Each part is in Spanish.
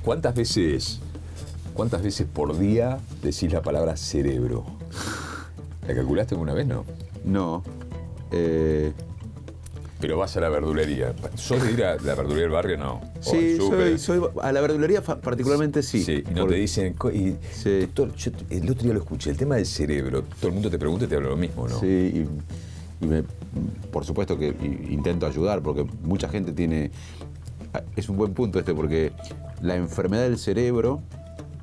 ¿Cuántas veces por día decís la palabra cerebro? ¿La calculaste alguna vez, no? No. Pero vas a la verdulería. ¿Sos de ir a la verdulería del barrio? No. Sí, soy a la verdulería particularmente sí. Sí, y no te dicen... Sí. Doctor, yo el otro día lo escuché, el tema del cerebro. Todo el mundo te pregunta y te habla lo mismo, ¿no? Sí, por supuesto que intento ayudar, porque mucha gente tiene... Es un buen punto porque la enfermedad del cerebro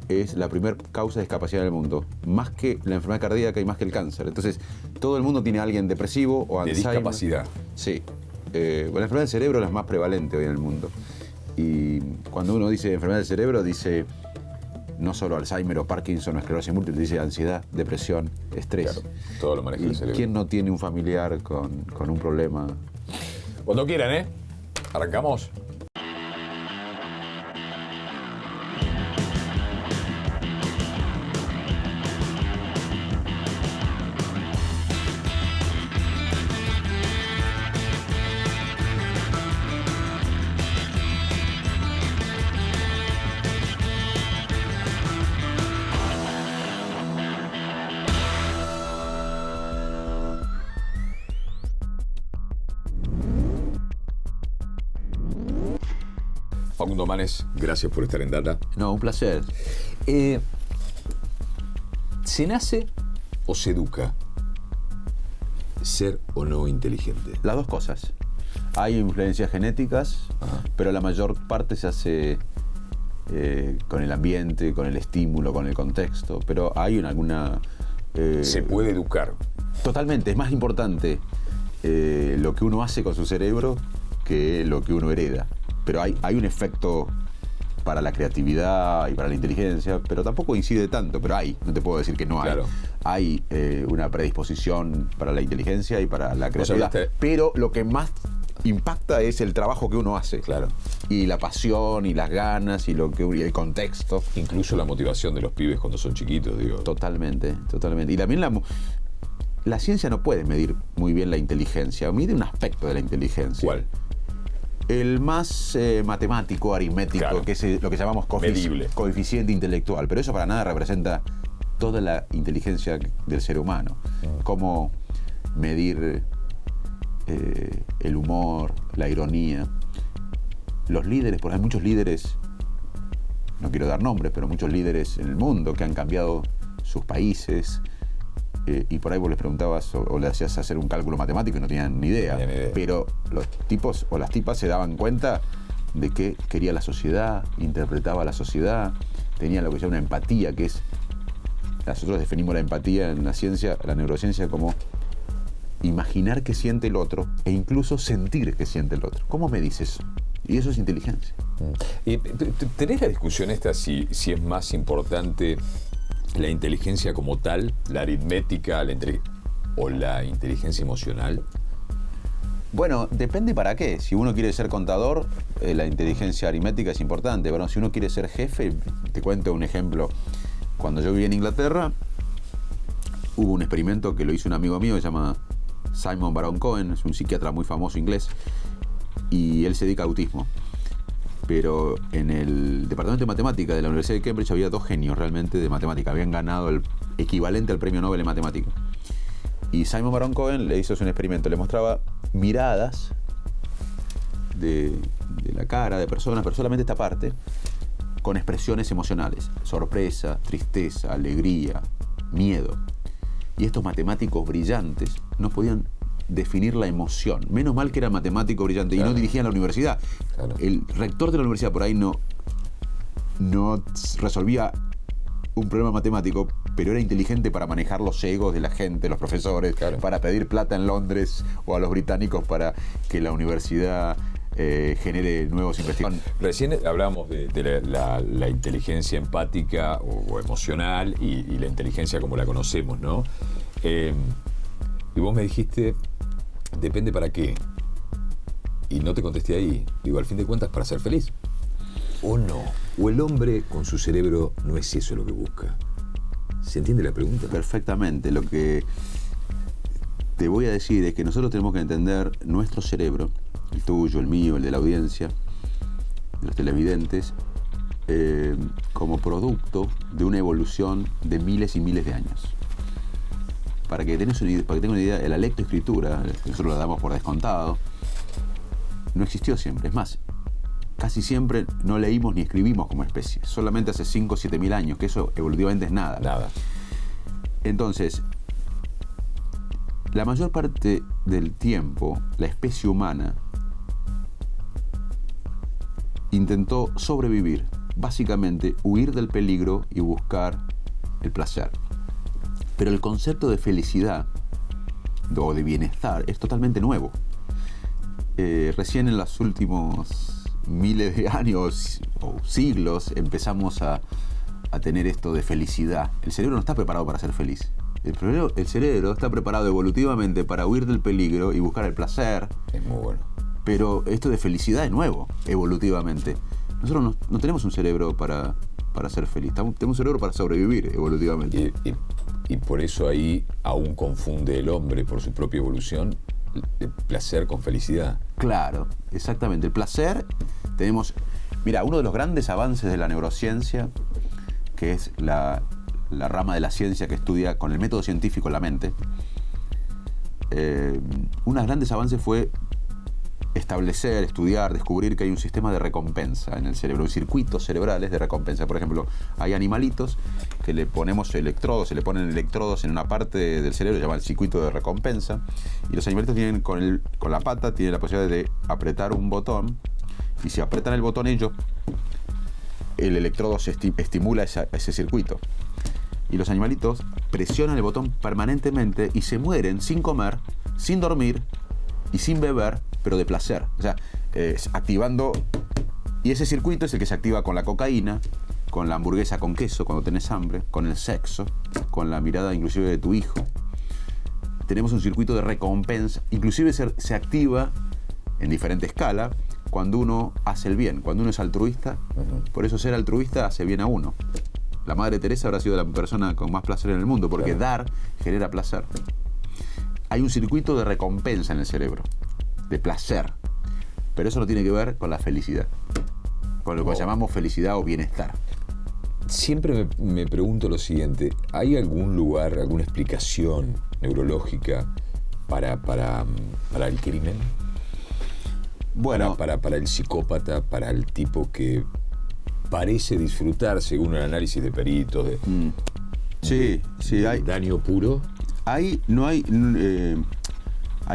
es la primera causa de discapacidad en el mundo, más que la enfermedad cardíaca y más que el cáncer. Entonces, todo el mundo tiene a alguien depresivo o de Alzheimer. Discapacidad. Sí. La enfermedad del cerebro es la más prevalente hoy en el mundo. Y cuando uno dice enfermedad del cerebro, dice no solo Alzheimer o Parkinson o esclerosis múltiple, dice ansiedad, depresión, estrés. Claro, todo lo maneja el cerebro. ¿Quién no tiene un familiar con un problema? Cuando quieran, ¿eh? Arrancamos. Facundo Manes, gracias por estar en Data. No, un placer. ¿Se nace o se educa? ¿Ser o no inteligente? Las dos cosas. Hay influencias genéticas, pero la mayor parte se hace con el ambiente, con el estímulo, con el contexto. Pero hay alguna... ¿Se puede educar? Totalmente. Es más importante lo que uno hace con su cerebro que lo que uno hereda. Pero hay un efecto para la creatividad y para la inteligencia, pero tampoco incide tanto, pero no te puedo decir que no hay. Claro. Hay una predisposición para la inteligencia y para la creatividad, pero lo que más impacta es el trabajo que uno hace. Claro. Y la pasión y las ganas y el contexto. Incluso la motivación de los pibes cuando son chiquitos, digo. Totalmente, totalmente. Y también la ciencia no puede medir muy bien la inteligencia, mide un aspecto de la inteligencia. ¿Cuál? El más matemático, aritmético, claro, que es lo que llamamos coeficiente intelectual, pero eso para nada representa toda la inteligencia del ser humano. Cómo medir el humor, la ironía. Los líderes, porque hay muchos líderes, no quiero dar nombres, pero muchos líderes en el mundo que han cambiado sus países, y por ahí vos les preguntabas o le hacías hacer un cálculo matemático y no tenían ni idea. Pero los tipos o las tipas se daban cuenta de qué quería la sociedad, interpretaba la sociedad, tenía lo que se llama una empatía, que es... Nosotros definimos la empatía en la ciencia, la neurociencia, como imaginar qué siente el otro e incluso sentir qué siente el otro. ¿Cómo me dices eso? Y eso es inteligencia. ¿Tenés la discusión esta si es más importante la inteligencia como tal, la aritmética, o la inteligencia emocional? Bueno, depende para qué. Si uno quiere ser contador, la inteligencia aritmética es importante. Pero si uno quiere ser jefe, te cuento un ejemplo. Cuando yo viví en Inglaterra, hubo un experimento que lo hizo un amigo mío que se llama Simon Baron Cohen, es un psiquiatra muy famoso inglés, y él se dedica a autismo. Pero en el departamento de matemática de la Universidad de Cambridge había dos genios realmente de matemática. Habían ganado el equivalente al premio Nobel de matemática. Y Simon Baron Cohen le hizo un experimento. Le mostraba miradas de la cara de personas, pero solamente esta parte, con expresiones emocionales. Sorpresa, tristeza, alegría, miedo. Y estos matemáticos brillantes no podían definir la emoción. Menos mal que era matemático brillante, claro, y no dirigían la universidad. Claro. El rector de la universidad por ahí no resolvía un problema matemático, pero era inteligente para manejar los egos de la gente, los profesores, claro, para pedir plata en Londres o a los británicos para que la universidad genere nuevos investigadores. Recién hablábamos de la inteligencia empática o emocional y la inteligencia como la conocemos, ¿no? Y vos me dijiste, depende para qué. Y no te contesté ahí. Digo, al fin de cuentas, para ser feliz. ¿O no? ¿O el hombre con su cerebro no es eso lo que busca? ¿Se entiende la pregunta? Perfectamente. Lo que te voy a decir es que nosotros tenemos que entender nuestro cerebro, el tuyo, el mío, el de la audiencia, de los televidentes, como producto de una evolución de miles y miles de años. Para que tengan una idea, la lectoescritura, nosotros la damos por descontado, no existió siempre. Es más, casi siempre no leímos ni escribimos como especie. Solamente hace 5 o 7 mil años, que eso evolutivamente es nada. Nada. Entonces, la mayor parte del tiempo, la especie humana intentó sobrevivir, básicamente huir del peligro y buscar el placer. Pero el concepto de felicidad o de bienestar es totalmente nuevo. Recién en los últimos miles de años o siglos empezamos a tener esto de felicidad. El cerebro no está preparado para ser feliz. El cerebro está preparado evolutivamente para huir del peligro y buscar el placer. Es muy bueno. Pero esto de felicidad es nuevo, evolutivamente. Nosotros no tenemos un cerebro para ser feliz. Tenemos un cerebro para sobrevivir evolutivamente. Y por eso ahí aún confunde el hombre, por su propia evolución, el placer con felicidad. Claro, exactamente. El placer, tenemos... Mira, uno de los grandes avances de la neurociencia, que es la rama de la ciencia que estudia con el método científico la mente, uno de los grandes avances fue establecer, estudiar, descubrir que hay un sistema de recompensa en el cerebro, circuitos cerebrales de recompensa. Por ejemplo, hay animalitos que le ponemos electrodos, se le ponen electrodos en una parte del cerebro, se llama el circuito de recompensa, y los animalitos tienen con la pata, tienen la posibilidad de apretar un botón, y si apretan el botón ellos, el electrodo se estimula ese circuito. Y los animalitos presionan el botón permanentemente y se mueren sin comer, sin dormir y sin beber, pero de placer. O sea, activando... Y ese circuito es el que se activa con la cocaína, con la hamburguesa con queso cuando tenés hambre, con el sexo, con la mirada inclusive de tu hijo. Tenemos un circuito de recompensa. Inclusive se activa en diferente escala cuando uno hace el bien, cuando uno es altruista. Por eso ser altruista hace bien a uno. La Madre Teresa habrá sido la persona con más placer en el mundo, porque dar genera placer. Hay un circuito de recompensa en el cerebro, de placer. Pero eso no tiene que ver con la felicidad, con lo que llamamos felicidad o bienestar. Siempre me pregunto lo siguiente: ¿hay algún lugar, alguna explicación neurológica para el crimen? Bueno, para el psicópata, para el tipo que parece disfrutar, según el análisis de peritos, sí, hay daño puro. Hay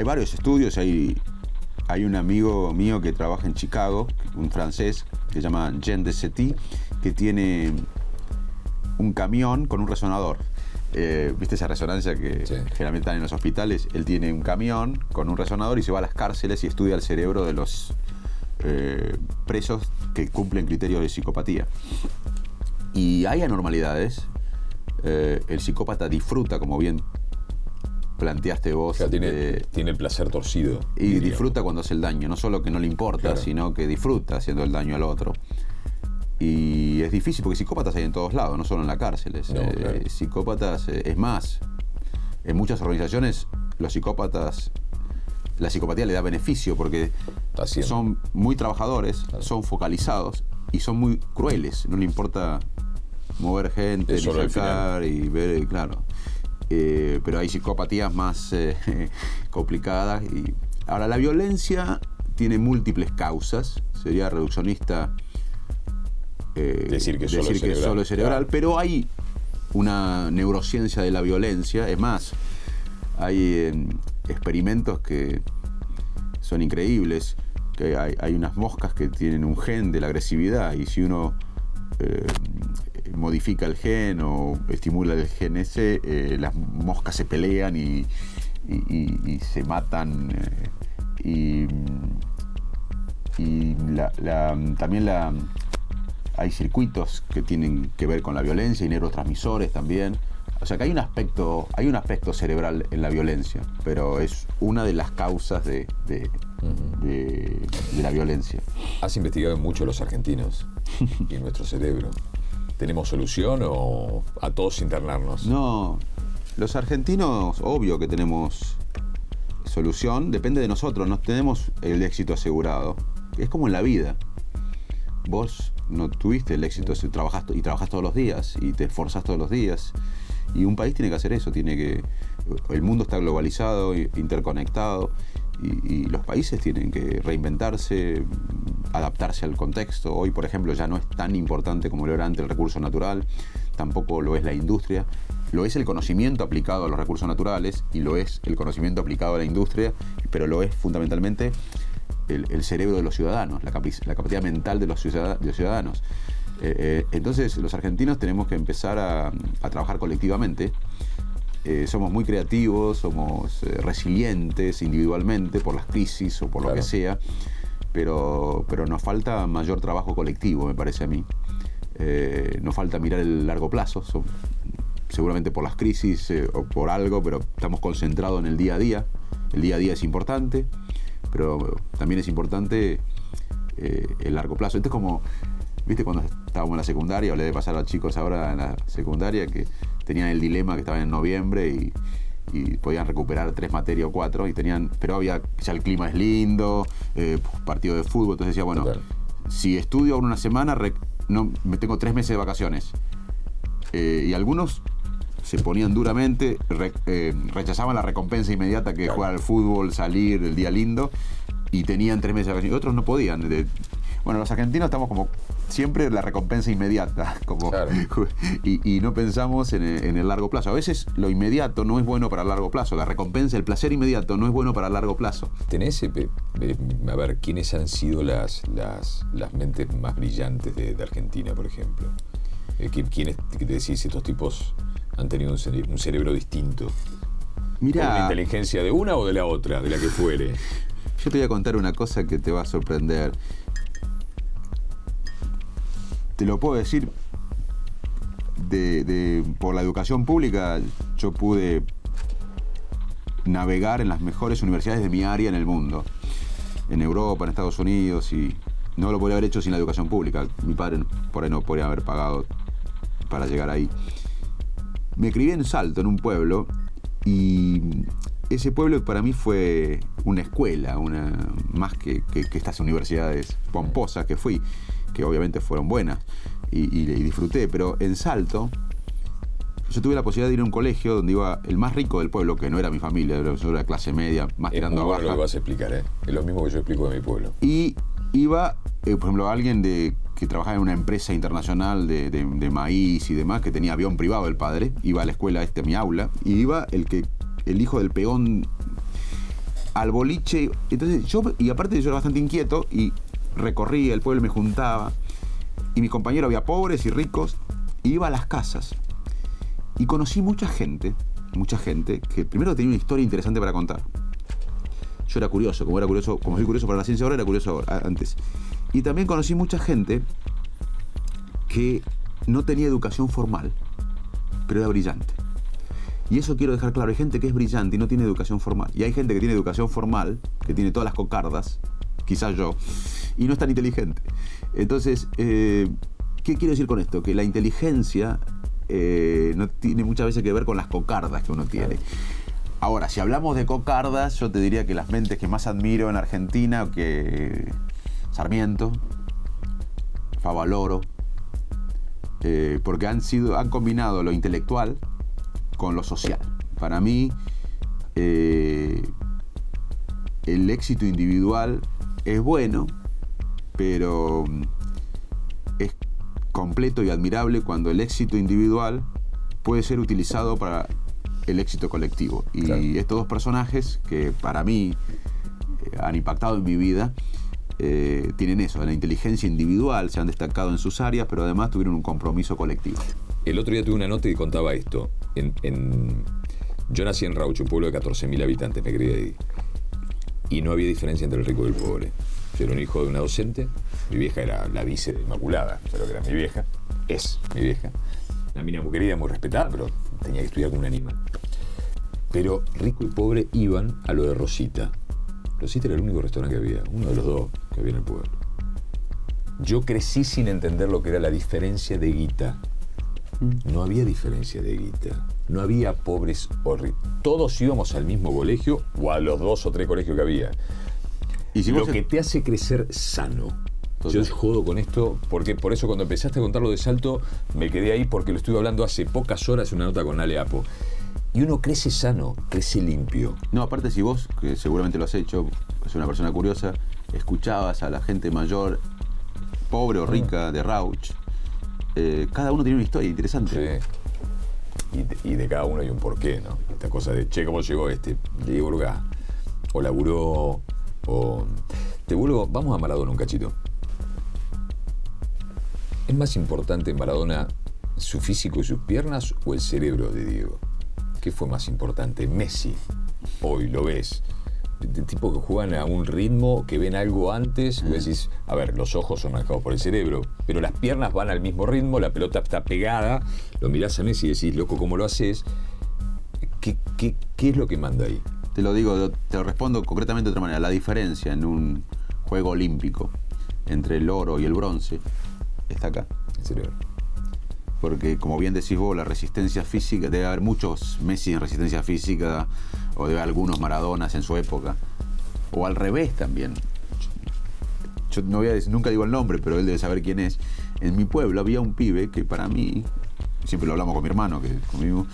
varios estudios. Hay un amigo mío que trabaja en Chicago, un francés, que se llama Jean Desetti, que tiene un camión con un resonador. ¿Viste esa resonancia que generalmente están en los hospitales? Él tiene un camión con un resonador y se va a las cárceles y estudia el cerebro de los presos que cumplen criterios de psicopatía. Y hay anormalidades. El psicópata disfruta, como bien planteaste vos. O sea, tiene el placer torcido. Y diríamos, disfruta cuando hace el daño. No solo que no le importa, claro, sino que disfruta haciendo el daño al otro. Y es difícil porque psicópatas hay en todos lados, no solo en las cárceles. No, claro. Psicópatas, es más, en muchas organizaciones la psicopatía le da beneficio porque son muy trabajadores, claro, son focalizados y son muy crueles. No le importa mover gente, sacar y ver, claro. Pero hay psicopatías más complicadas. Ahora, la violencia tiene múltiples causas. Sería reduccionista decir que solo es cerebral, claro, pero hay una neurociencia de la violencia. Es más, hay experimentos que son increíbles, que hay unas moscas que tienen un gen de la agresividad, y si uno modifica el gen o estimula el gen ese, las moscas se pelean y se matan, también hay circuitos que tienen que ver con la violencia y neurotransmisores también. O sea que hay un aspecto cerebral en la violencia, pero es una de las causas de la violencia. Has investigado mucho los argentinos y nuestro cerebro. ¿Tenemos solución o a todos internarnos? No, los argentinos, obvio que tenemos solución, depende de nosotros, no tenemos el éxito asegurado. Es como en la vida. Vos no tuviste el éxito si trabajas todos los días y te esforzás todos los días. Y un país tiene que hacer eso, el mundo está globalizado, interconectado, y los países tienen que reinventarse, adaptarse al contexto. Hoy, por ejemplo, ya no es tan importante como lo era antes el recurso natural, tampoco lo es la industria, lo es el conocimiento aplicado a los recursos naturales y lo es el conocimiento aplicado a la industria, pero lo es fundamentalmente el cerebro de los ciudadanos, la capacidad mental de los ciudadanos. Entonces los argentinos tenemos que empezar a trabajar colectivamente. Somos muy creativos, somos resilientes individualmente por las crisis o por lo que sea, pero nos falta mayor trabajo colectivo, me parece a mí. Nos falta mirar el largo plazo, seguramente por las crisis o por algo, pero estamos concentrados en el día a día. El día a día es importante, pero también es importante el largo plazo. Esto es como, ¿viste cuando estábamos en la secundaria, o le debe pasar a los chicos ahora en la secundaria, que tenían el dilema que estaban en noviembre y podían recuperar 3 materias o 4, pero había, ya el clima es lindo, partido de fútbol, entonces decía, bueno, si estudio ahora una semana, me tengo 3 meses de vacaciones. Y algunos se ponían duramente, rechazaban la recompensa inmediata que jugar al fútbol, salir, el día lindo, y tenían 3 meses de vacaciones. Otros no podían. Bueno, los argentinos estamos como siempre la recompensa inmediata, y no pensamos en el largo plazo. A veces lo inmediato no es bueno para el largo plazo, la recompensa, el placer inmediato no es bueno para el largo plazo. ¿Tenés, a ver, quiénes han sido las mentes más brillantes de Argentina, por ejemplo? ¿Quiénes te decís, estos tipos han tenido un cerebro distinto? Mirá, ¿Una inteligencia de una o de la otra, de la que fuere? Yo te voy a contar una cosa que te va a sorprender. Te lo puedo decir, por la educación pública, yo pude navegar en las mejores universidades de mi área en el mundo, en Europa, en Estados Unidos, y no lo podría haber hecho sin la educación pública. Mi padre por ahí no podría haber pagado para llegar ahí. Me crié en Salto, en un pueblo, y ese pueblo para mí fue una escuela, más que estas universidades pomposas que fui, que obviamente fueron buenas y disfruté, pero en Salto yo tuve la posibilidad de ir a un colegio donde iba el más rico del pueblo, que no era mi familia, era de clase media, más tirando a baja. Es lo que vas a explicar, es lo mismo que yo explico de mi pueblo. Y iba, por ejemplo, alguien que trabajaba en una empresa internacional de maíz y demás, que tenía avión privado el padre, iba a la escuela a mi aula, y iba el hijo del peón al boliche. Entonces y aparte yo era bastante inquieto y recorría el pueblo, me juntaba, y mis compañeros había pobres y ricos, y iba a las casas y conocí mucha gente que primero tenía una historia interesante para contar. Yo era curioso, como soy curioso para la ciencia ahora, era curioso antes. Y también conocí mucha gente que no tenía educación formal, pero era brillante. Y eso quiero dejar claro, hay gente que es brillante y no tiene educación formal, y hay gente que tiene educación formal, que tiene todas las cocardas, quizás yo, y no es tan inteligente. Entonces, ¿qué quiero decir con esto? Que la inteligencia no tiene muchas veces que ver con las cocardas que uno tiene. Ahora, si hablamos de cocardas, yo te diría que las mentes que más admiro en Argentina, que Sarmiento, Favaloro, porque han combinado lo intelectual con lo social. Para mí, el éxito individual es bueno, pero es completo y admirable cuando el éxito individual puede ser utilizado para el éxito colectivo. Y claro, estos dos personajes que para mí han impactado en mi vida, tienen eso, la inteligencia individual, se han destacado en sus áreas, pero además tuvieron un compromiso colectivo. El otro día tuve una nota que contaba esto. Yo nací en Raucho, un pueblo de 14.000 habitantes, me crié ahí. Y no había diferencia entre el rico y el pobre. Yo era un hijo de una docente, mi vieja era la vice de Inmaculada, pero que era mi vieja, es mi vieja. Una mina muy querida, muy respetada, pero tenía que estudiar como un animal. Pero rico y pobre iban a lo de Rosita. Rosita era el único restaurante que había, uno de los dos que había en el pueblo. Yo crecí sin entender lo que era la diferencia de guita. No había diferencia de guita. No había pobres o ricos. Todos íbamos al mismo colegio o a los 2 o 3 colegios que había. Y si lo que te hace crecer sano Yo jodo con esto, porque por eso cuando empezaste a contar lo de Salto, me quedé ahí porque lo estuve hablando hace pocas horas en una nota con Ale Apo. Y uno crece sano, crece limpio. No, aparte si vos, que seguramente lo has hecho, es una persona curiosa, escuchabas a la gente mayor, pobre o rica, de Rauch, cada uno tiene una historia interesante. Sí. Y de cada uno hay un porqué, ¿no? Esta cosa de, che, ¿cómo llegó este? Diego Burgá. O laburó, o... Te vuelvo, vamos a Maradona un cachito. ¿Es más importante en Maradona su físico y sus piernas o el cerebro de Diego? ¿Qué fue más importante? Messi, hoy lo ves. De tipo que juegan a un ritmo, que ven algo antes, y decís, a ver, los ojos son manejados por el cerebro, pero las piernas van al mismo ritmo, la pelota está pegada, lo mirás a Messi y decís, loco, ¿cómo lo haces? ¿Qué es lo que manda ahí? Te lo digo, te lo respondo concretamente de otra manera. La diferencia en un juego olímpico entre el oro y el bronce está acá. El cerebro. Porque, como bien decís vos, la resistencia física, debe haber muchos Messi en resistencia física, o debe haber algunos Maradonas en su época, o al revés también. Yo no voy a decir, nunca digo el nombre, pero él debe saber quién es. En mi pueblo había un pibe que para mí, siempre lo hablamos con mi hermano, que conmigo,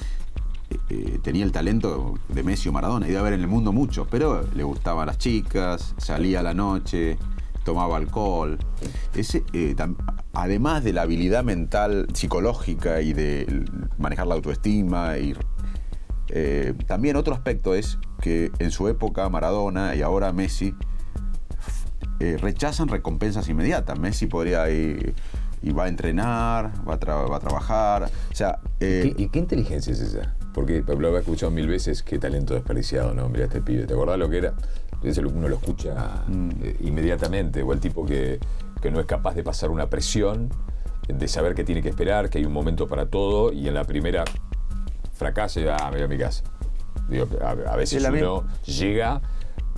tenía el talento de Messi o Maradona, y debe haber en el mundo muchos, pero le gustaban las chicas, salía a la noche, tomaba alcohol. Además de la habilidad mental, psicológica y de manejar la autoestima, también otro aspecto es que en su época Maradona y ahora Messi rechazan recompensas inmediatas. Messi podría ir y va a entrenar, va a trabajar. O sea, ¿Y qué inteligencia es esa? Porque lo he escuchado 1000 veces, qué talento desperdiciado, ¿no? Mirá este pibe, ¿te acordás lo que era? Entonces uno lo escucha inmediatamente, o el tipo que no es capaz de pasar una presión, de saber que tiene que esperar, que hay un momento para todo, y en la primera fracasa y me voy a mi casa. Digo, a veces uno llega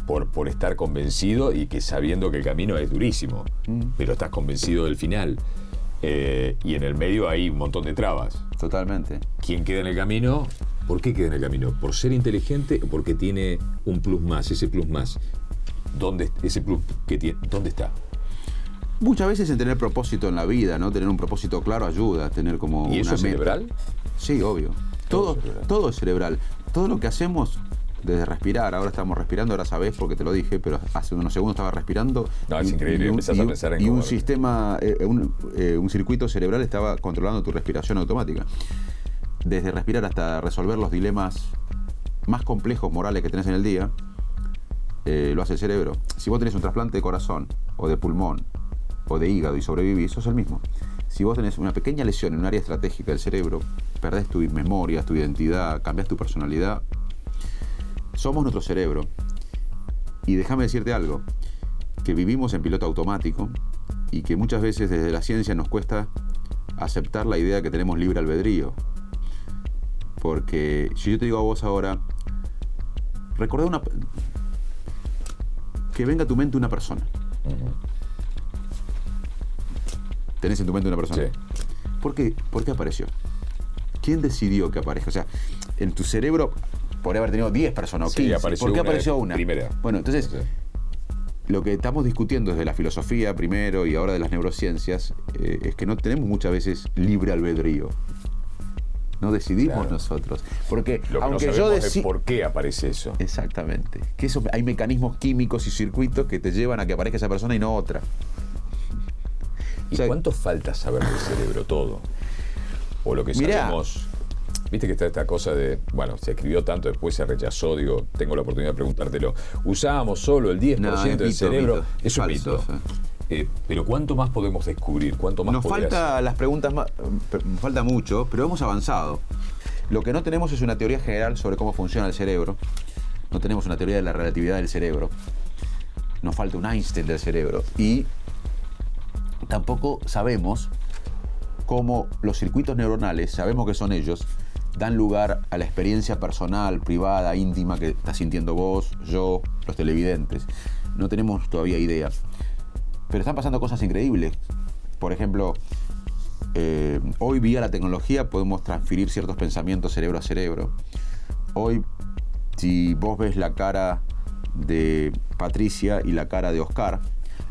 por estar convencido y que sabiendo que el camino es durísimo, pero estás convencido del final. Y en el medio hay un montón de trabas. Totalmente. ¿Quién queda en el camino? ¿Por qué queda en el camino? ¿Por ser inteligente o porque tiene un plus más? Ese plus más, ese plus que tiene, ¿dónde está? Muchas veces en tener propósito en la vida, ¿no? Tener un propósito claro ayuda, tener como ¿Y eso una es meta. cerebral? Sí, obvio. Todo es cerebral. Todo lo que hacemos, desde respirar, ahora estamos respirando, ahora sabés porque te lo dije, pero hace unos segundos estaba respirando. No, es increíble, empezás a pensar en y cómo... un sistema, un circuito cerebral estaba controlando tu respiración automática. Desde respirar hasta resolver los dilemas más complejos morales que tenés en el día, lo hace el cerebro. Si vos tenés un trasplante de corazón, o de pulmón, o de hígado y sobrevivís, sos el mismo. Si vos tenés una pequeña lesión en un área estratégica del cerebro, perdés tu memoria, tu identidad, cambiás tu personalidad. Somos nuestro cerebro. Y déjame decirte algo, que vivimos en piloto automático y que muchas veces desde la ciencia nos cuesta aceptar la idea que tenemos libre albedrío. Porque si yo te digo a vos ahora, recordá que venga a tu mente una persona. ¿Tenés en tu mente una persona? Sí. ¿Por qué apareció? ¿Quién decidió que aparezca? O sea, en tu cerebro podría haber tenido 10 personas o 15. ¿Por qué apareció una? Primera. Bueno, entonces, lo que estamos discutiendo desde la filosofía primero y ahora de las neurociencias es que no tenemos muchas veces libre albedrío. No decidimos nosotros. Porque lo que aunque no yo sabemos es por qué aparece eso. Exactamente. Que hay mecanismos químicos y circuitos que te llevan a que aparezca esa persona y no otra. ¿Y cuánto falta saber del cerebro? Todo. O lo que sabemos. Viste que está esta cosa de, bueno, se escribió tanto, después se rechazó, digo, tengo la oportunidad de preguntarte,lo usábamos solo el 10% del cerebro. Es un mito. Pero ¿cuánto más podemos descubrir? ¿Cuánto más nos falta las preguntas más, nos falta mucho, pero hemos avanzado. Lo que no tenemos es una teoría general sobre cómo funciona el cerebro. No tenemos una teoría de la relatividad del cerebro. Nos falta un Einstein del cerebro. Y tampoco sabemos cómo los circuitos neuronales, sabemos que son ellos, dan lugar a la experiencia personal, privada, íntima que estás sintiendo vos, yo, los televidentes. No tenemos todavía idea. Pero están pasando cosas increíbles. Por ejemplo, hoy vía la tecnología podemos transferir ciertos pensamientos cerebro a cerebro. Hoy, si vos ves la cara de Patricia y la cara de Oscar,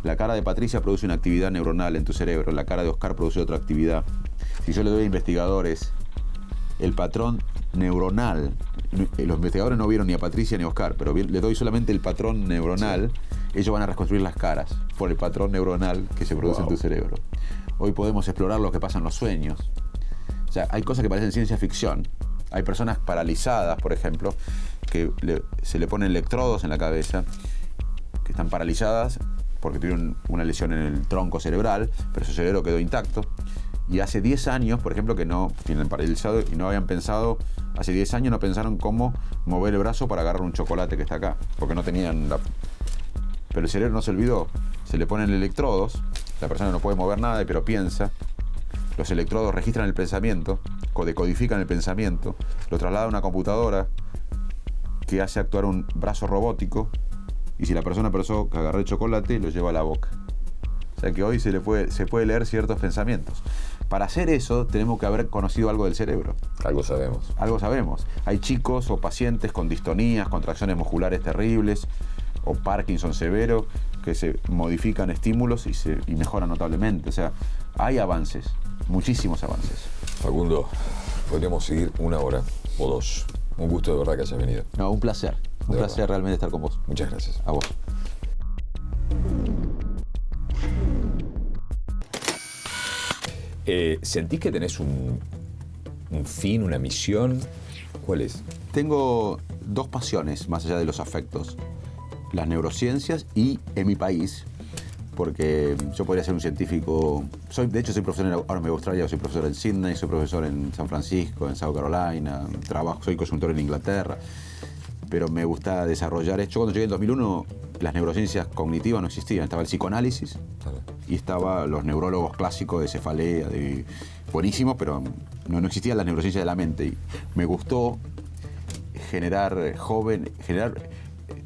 La cara de Patricia produce una actividad neuronal en tu cerebro, la cara de Oscar produce otra actividad. Si yo le doy a investigadores el patrón neuronal, los investigadores no vieron ni a Patricia ni a Oscar, pero le doy solamente el patrón neuronal, ellos van a reconstruir las caras por el patrón neuronal que se produce en tu cerebro. Hoy podemos explorar lo que pasa en los sueños. O sea, hay cosas que parecen ciencia ficción. Hay personas paralizadas, por ejemplo, que se le ponen electrodos en la cabeza, que están paralizadas porque tuvieron una lesión en el tronco cerebral, pero su cerebro quedó intacto. Y hace 10 años, por ejemplo, que no tienen paralizado y no habían pensado, hace 10 años no pensaron cómo mover el brazo para agarrar un chocolate que está acá, porque no tenían Pero el cerebro no se olvidó. Se le ponen electrodos, la persona no puede mover nada, pero piensa. Los electrodos registran el pensamiento, decodifican el pensamiento, lo traslada a una computadora que hace actuar un brazo robótico, y si la persona pensó que agarré el chocolate, lo lleva a la boca. O sea que hoy se puede leer ciertos pensamientos. Para hacer eso, tenemos que haber conocido algo del cerebro. Algo sabemos. Algo sabemos. Hay chicos o pacientes con distonías, contracciones musculares terribles, o Parkinson severo, que se modifican estímulos y mejoran notablemente. O sea, hay avances, muchísimos avances. Facundo, podríamos seguir 1 hora o 2. Un gusto de verdad que hayas venido. No, un placer. Un placer realmente estar con vos. Muchas gracias. A vos. ¿Sentís que tenés un fin, una misión? ¿Cuál es? Tengo 2 pasiones, más allá de los afectos. Las neurociencias y en mi país, porque yo podría ser un científico. De hecho, soy profesor ahora me voy a Australia, soy profesor en Sydney, soy profesor en San Francisco, en South Carolina, soy consultor en Inglaterra, pero me gusta desarrollar esto. Cuando llegué en 2001, las neurociencias cognitivas no existían, estaba el psicoanálisis y estaba los neurólogos clásicos de cefalea, buenísimos, pero no existían las neurociencias de la mente. Y me gustó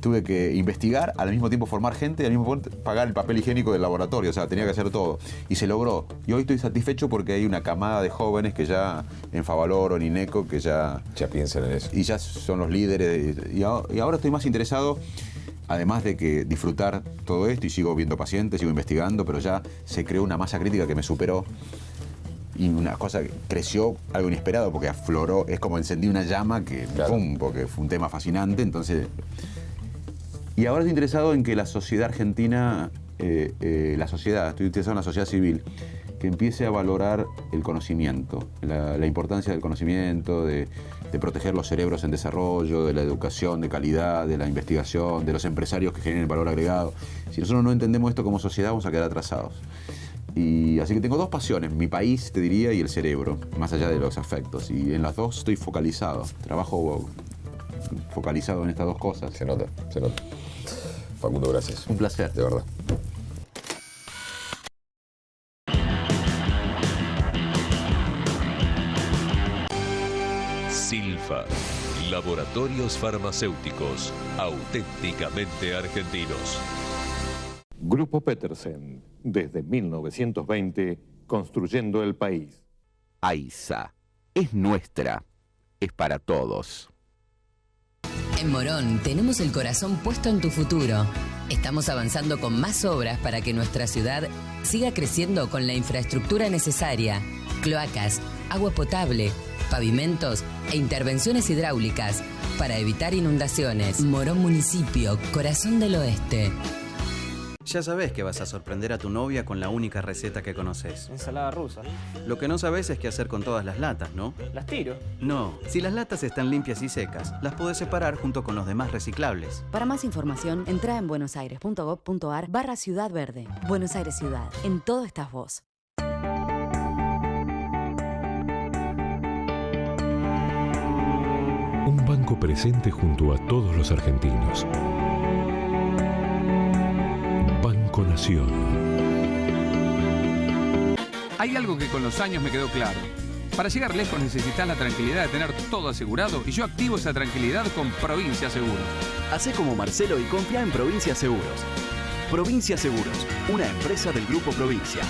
tuve que investigar, al mismo tiempo formar gente y al mismo tiempo pagar el papel higiénico del laboratorio, o sea, tenía que hacer todo. Y se logró. Y hoy estoy satisfecho porque hay una camada de jóvenes que ya, en Favaloro, en INECO, que ya piensan en eso. Y ya son los líderes. Y ahora estoy más interesado, además de que disfrutar todo esto, y sigo viendo pacientes, sigo investigando, pero ya se creó una masa crítica que me superó. Y una cosa que creció, algo inesperado, porque afloró, es como encendí una llama que, ¡pum!, porque fue un tema fascinante, entonces. Y ahora estoy interesado en que la sociedad argentina, estoy interesado en la sociedad civil, que empiece a valorar el conocimiento, la importancia del conocimiento, de proteger los cerebros en desarrollo, de la educación de calidad, de la investigación, de los empresarios que generen valor agregado. Si nosotros no entendemos esto como sociedad, vamos a quedar atrasados. Y así que tengo 2 pasiones, mi país, te diría, y el cerebro, más allá de los afectos. Y en las 2 estoy focalizado, trabajo focalizado en estas 2 cosas. Se nota. Facundo, gracias. Un placer. De verdad. Silfa, laboratorios farmacéuticos auténticamente argentinos. Grupo Petersen, desde 1920, construyendo el país. AISA, es nuestra, es para todos. En Morón tenemos el corazón puesto en tu futuro. Estamos avanzando con más obras para que nuestra ciudad siga creciendo con la infraestructura necesaria. Cloacas, agua potable, pavimentos e intervenciones hidráulicas para evitar inundaciones. Morón Municipio, corazón del oeste. Ya sabés que vas a sorprender a tu novia con la única receta que conoces. Ensalada rusa. Lo que no sabés es qué hacer con todas las latas, ¿no? ¿Las tiro? No. Si las latas están limpias y secas, las podés separar junto con los demás reciclables. Para más información, entra en buenosaires.gov.ar/Ciudad Verde. Buenos Aires Ciudad. En todo estás vos. Un banco presente junto a todos los argentinos. Banco Nación. Hay algo que con los años me quedó claro. Para llegar lejos necesitas la tranquilidad de tener todo asegurado y yo activo esa tranquilidad con Provincia Seguros. Hacé como Marcelo y confía en Provincia Seguros. Provincia Seguros, una empresa del Grupo Provincia.